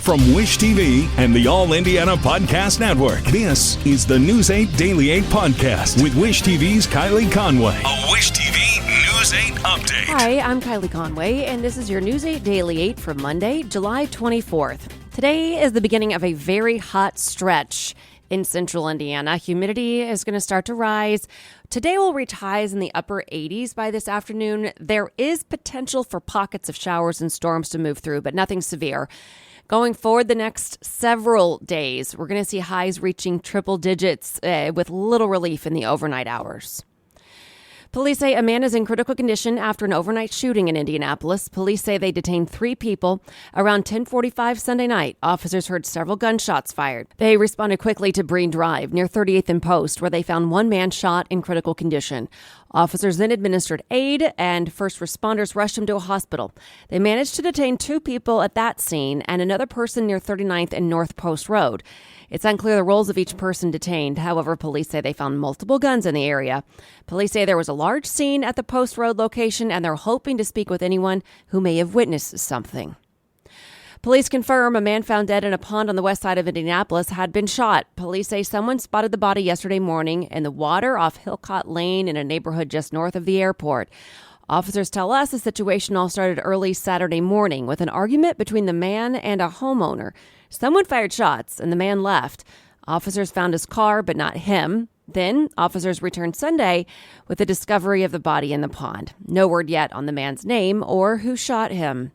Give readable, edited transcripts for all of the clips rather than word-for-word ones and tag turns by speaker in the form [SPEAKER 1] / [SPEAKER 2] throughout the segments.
[SPEAKER 1] From Wish TV and the All Indiana Podcast Network, this is the News 8 Daily 8 Podcast with Wish TV's Kylie Conway. A Wish TV News 8 update.
[SPEAKER 2] Hi, I'm Kylie Conway, and this is your News 8 Daily 8 for Monday, July 24th. Today is the beginning of a very hot stretch in central Indiana. Humidity is going to start to rise. Today will reach highs in the upper 80s by this afternoon. There is potential for pockets of showers and storms to move through, but nothing severe. Going forward the next several days, we're going to see highs reaching triple digits with little relief in the overnight hours. Police say a man is in critical condition after an overnight shooting in Indianapolis. Police say they detained 3 people. Around 10:45 Sunday night, officers heard several gunshots fired. They responded quickly to Breen Drive near 38th and Post, where they found one man shot in critical condition. Officers then administered aid, and first responders rushed him to a hospital. They managed to detain 2 people at that scene and another person near 39th and North Post Road. It's unclear the roles of each person detained. However, police say they found multiple guns in the area. Police say there was a large scene at the Post Road location, and they're hoping to speak with anyone who may have witnessed something. Police confirm a man found dead in a pond on the west side of Indianapolis had been shot. Police say someone spotted the body yesterday morning in the water off Hillcott Lane in a neighborhood just north of the airport. Officers tell us the situation all started early Saturday morning with an argument between the man and a homeowner. Someone fired shots and the man left. Officers found his car, but not him. Then officers returned Sunday with the discovery of the body in the pond. No word yet on the man's name or who shot him.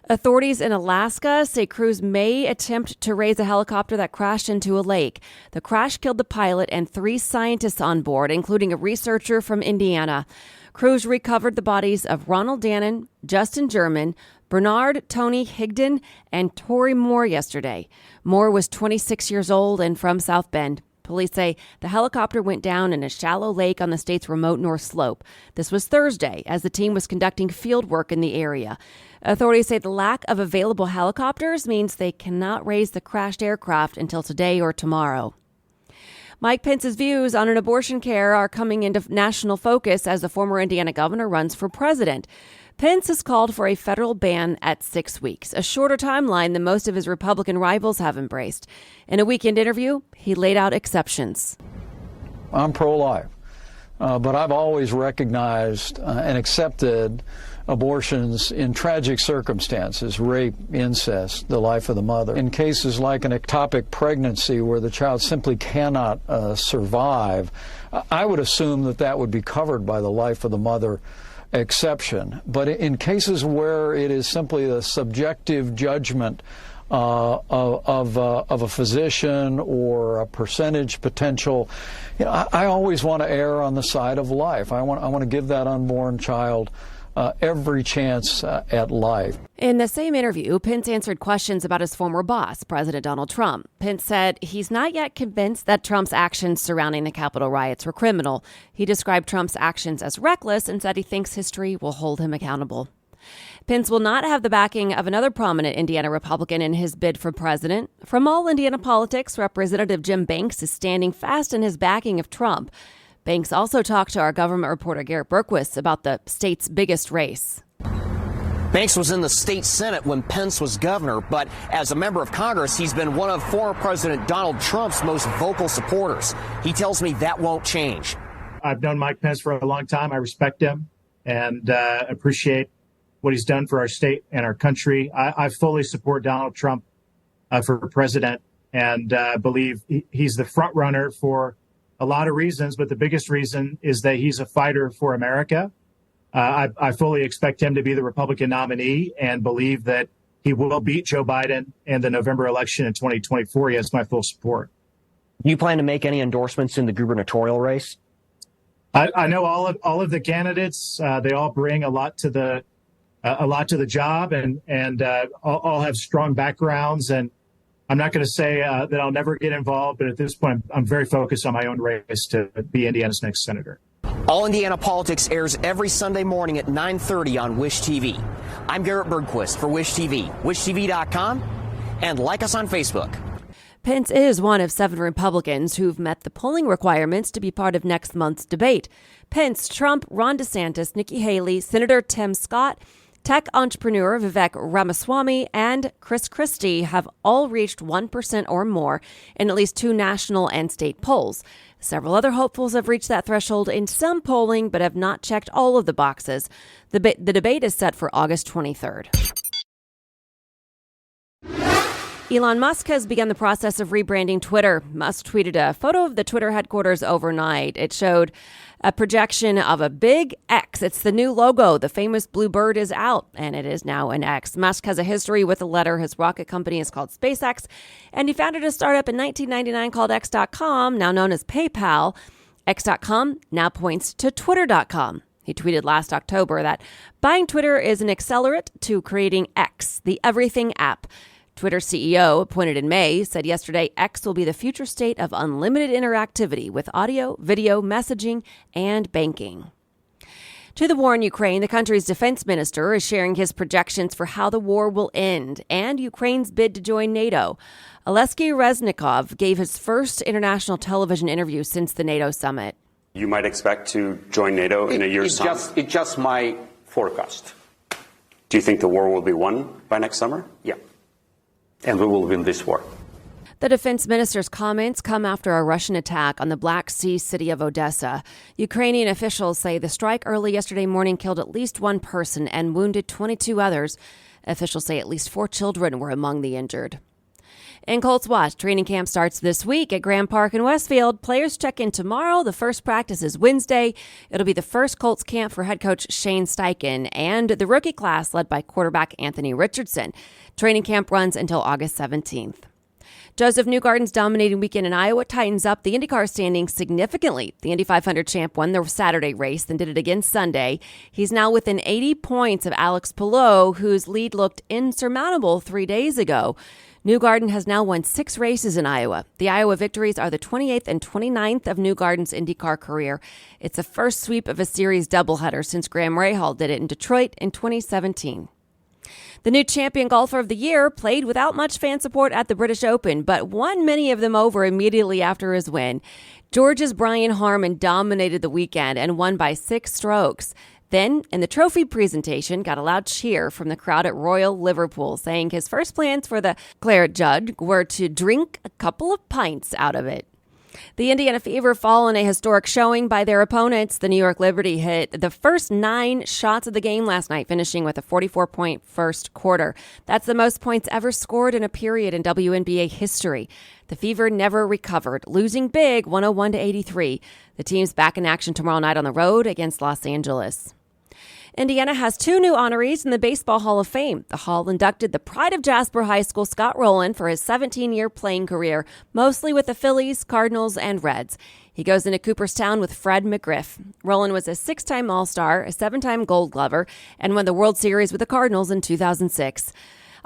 [SPEAKER 2] Authorities in Alaska say crews may attempt to raise a helicopter that crashed into a lake. The crash killed the pilot and 3 scientists on board, including a researcher from Indiana. Crews recovered the bodies of Ronald Dannon, Justin German, Bernard Tony Higdon, and Tori Moore yesterday. Moore was 26 years old and from South Bend. Police say the helicopter went down in a shallow lake on the state's remote North Slope. This was Thursday as the team was conducting field work in the area. Authorities say the lack of available helicopters means they cannot raise the crashed aircraft until today or tomorrow. Mike Pence's views on an abortion care are coming into national focus as the former Indiana governor runs for president. Pence has called for a federal ban at 6 weeks, a shorter timeline than most of his Republican rivals have embraced. In a weekend interview, he laid out exceptions.
[SPEAKER 3] I'm pro-life, but I've always recognized and accepted abortions in tragic circumstances, rape, incest, the life of the mother. In cases like an ectopic pregnancy where the child simply cannot survive, I would assume that that would be covered by the life of the mother exception. But in cases where it is simply the subjective judgment of a physician or a percentage potential, I always want to err on the side of life. I want to give that unborn child every chance at life.
[SPEAKER 2] In the same interview, Pence answered questions about his former boss, President Donald Trump. Pence said he's not yet convinced that Trump's actions surrounding the Capitol riots were criminal. He described Trump's actions as reckless and said he thinks history will hold him accountable. Pence will not have the backing of another prominent Indiana Republican in his bid for president. From All Indiana Politics, Representative Jim Banks is standing fast in his backing of Trump. Banks also talked to our government reporter Garrett Berquist about the state's biggest race.
[SPEAKER 4] Banks was in the state Senate when Pence was governor, but as a member of Congress, he's been one of former President Donald Trump's most vocal supporters. He tells me that won't change.
[SPEAKER 5] I've known Mike Pence for a long time. I respect him and appreciate what he's done for our state and our country. I fully support Donald Trump for president and believe he's the front runner for a lot of reasons, but the biggest reason is that he's a fighter for America. I fully expect him to be the Republican nominee and believe that he will beat Joe Biden in the November election in 2024. He has my full support.
[SPEAKER 4] Do you plan to make any endorsements in the gubernatorial race?
[SPEAKER 5] I know all of the candidates. They all bring a lot to the job and all have strong backgrounds. And I'm not going to say that I'll never get involved, but at this point, I'm very focused on my own race to be Indiana's next senator.
[SPEAKER 4] All Indiana Politics airs every Sunday morning at 9:30 on Wish TV. I'm Garrett Bergquist for Wish TV, wishtv.com, and like us on Facebook.
[SPEAKER 2] Pence is one of 7 Republicans who've met the polling requirements to be part of next month's debate. Pence, Trump, Ron DeSantis, Nikki Haley, Senator Tim Scott, Tech entrepreneur Vivek Ramaswamy and Chris Christie have all reached 1% or more in at least 2 national and state polls. Several other hopefuls have reached that threshold in some polling, but have not checked all of the boxes. The debate is set for August 23rd. Elon Musk has begun the process of rebranding Twitter. Musk tweeted a photo of the Twitter headquarters overnight. It showed a projection of a big X. It's the new logo. The famous blue bird is out, and it is now an X. Musk has a history with the letter. His rocket company is called SpaceX, and he founded a startup in 1999 called X.com, now known as PayPal. X.com now points to Twitter.com. He tweeted last October that buying Twitter is an accelerant to creating X, the everything app. Twitter CEO, appointed in May, said yesterday X will be the future state of unlimited interactivity with audio, video, messaging, and banking. To the war in Ukraine, the country's defense minister is sharing his projections for how the war will end and Ukraine's bid to join NATO. Oleksiy Reznikov gave his first international television interview since the NATO summit.
[SPEAKER 6] You might expect to join NATO in a year's time?
[SPEAKER 7] It's just my forecast.
[SPEAKER 6] Do you think the war will be won by next summer?
[SPEAKER 7] Yeah. And we will win this war.
[SPEAKER 2] The defense minister's comments come after a Russian attack on the Black Sea city of Odessa. Ukrainian officials say the strike early yesterday morning killed at least 1 person and wounded 22 others. Officials say at least 4 children were among the injured. In Colts watch, training camp starts this week at Graham Park in Westfield. Players check in tomorrow. The first practice is Wednesday. It'll be the first Colts camp for head coach Shane Steichen and the rookie class led by quarterback Anthony Richardson. Training camp runs until August 17th. Joseph Newgarden's dominating weekend in Iowa tightens up the IndyCar standings significantly. The Indy 500 champ won the Saturday race, then did it again Sunday. He's now within 80 points of Alex Palou, whose lead looked insurmountable 3 days ago. Newgarden has now won 6 races in Iowa. The Iowa victories are the 28th and 29th of Newgarden's IndyCar career. It's the first sweep of a series doubleheader since Graham Rahal did it in Detroit in 2017. The new champion golfer of the year played without much fan support at the British Open, but won many of them over immediately after his win. Georgia's Brian Harman dominated the weekend and won by 6 strokes. Then, in the trophy presentation, got a loud cheer from the crowd at Royal Liverpool, saying his first plans for the claret jug were to drink a couple of pints out of it. The Indiana Fever fall in a historic showing by their opponents. The New York Liberty hit the first 9 shots of the game last night, finishing with a 44-point first quarter. That's the most points ever scored in a period in WNBA history. The Fever never recovered, losing big 101-83. The team's back in action tomorrow night on the road against Los Angeles. Indiana has 2 new honorees in the Baseball Hall of Fame. The Hall inducted the pride of Jasper High School, Scott Rowland, for his 17-year playing career, mostly with the Phillies, Cardinals, and Reds. He goes into Cooperstown with Fred McGriff. Rowland was a 6-time All-Star, a 7-time Gold Glover, and won the World Series with the Cardinals in 2006.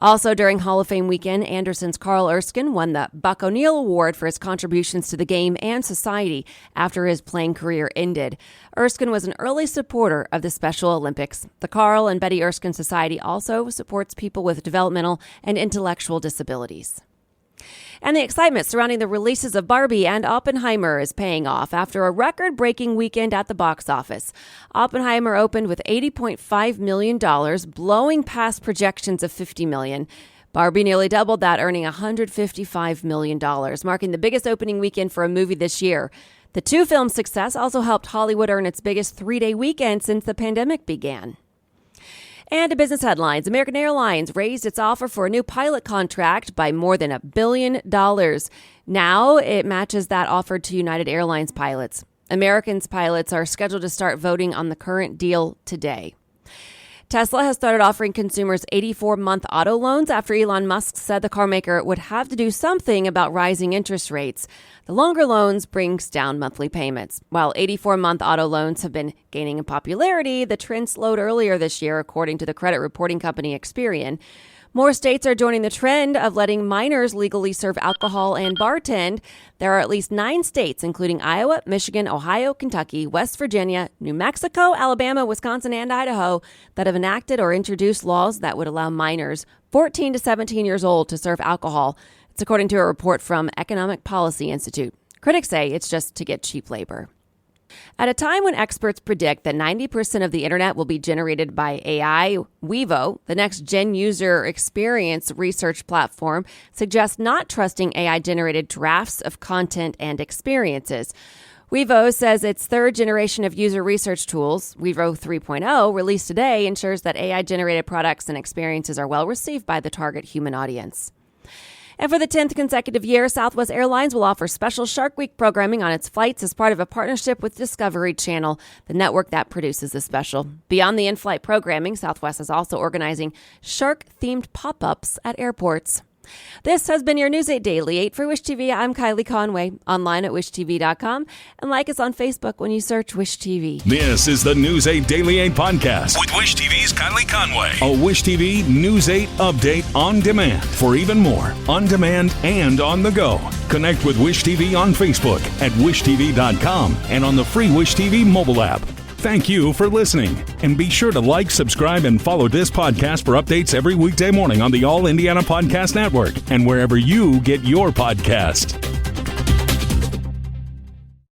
[SPEAKER 2] Also during Hall of Fame weekend, Anderson's Carl Erskine won the Buck O'Neil Award for his contributions to the game and society after his playing career ended. Erskine was an early supporter of the Special Olympics. The Carl and Betty Erskine Society also supports people with developmental and intellectual disabilities. And the excitement surrounding the releases of Barbie and Oppenheimer is paying off after a record-breaking weekend at the box office. Oppenheimer opened with $80.5 million, blowing past projections of $50 million. Barbie nearly doubled that, earning $155 million, marking the biggest opening weekend for a movie this year. The 2 films' success also helped Hollywood earn its biggest 3-day weekend since the pandemic began. And to business headlines, American Airlines raised its offer for a new pilot contract by more than $1 billion. Now it matches that offered to United Airlines pilots. American's pilots are scheduled to start voting on the current deal today. Tesla has started offering consumers 84-month auto loans after Elon Musk said the carmaker would have to do something about rising interest rates. The longer loans brings down monthly payments. While 84-month auto loans have been gaining in popularity, the trend slowed earlier this year, according to the credit reporting company Experian. More states are joining the trend of letting minors legally serve alcohol and bartend. There are at least 9 states, including Iowa, Michigan, Ohio, Kentucky, West Virginia, New Mexico, Alabama, Wisconsin, and Idaho, that have enacted or introduced laws that would allow minors 14 to 17 years old to serve alcohol. It's according to a report from Economic Policy Institute. Critics say it's just to get cheap labor. At a time when experts predict that 90% of the internet will be generated by AI, Wevo, the next-gen user experience research platform, suggests not trusting AI-generated drafts of content and experiences. Wevo says its third generation of user research tools, Wevo 3.0, released today, ensures that AI-generated products and experiences are well received by the target human audience. And for the 10th consecutive year, Southwest Airlines will offer special Shark Week programming on its flights as part of a partnership with Discovery Channel, the network that produces the special. Beyond the in-flight programming, Southwest is also organizing shark-themed pop-ups at airports. This has been your News 8 Daily 8 for Wish TV. I'm Kylie Conway, online at wishtv.com, and like us on Facebook when you search Wish TV.
[SPEAKER 1] This is the News 8 Daily 8 podcast with Wish TV's Kylie Conway. A Wish TV News 8 update on demand. For even more, on demand and on the go. Connect with Wish TV on Facebook at wishtv.com and on the free Wish TV mobile app. Thank you for listening, and be sure to like, subscribe, and follow this podcast for updates every weekday morning on the All Indiana Podcast Network and wherever you get your podcast.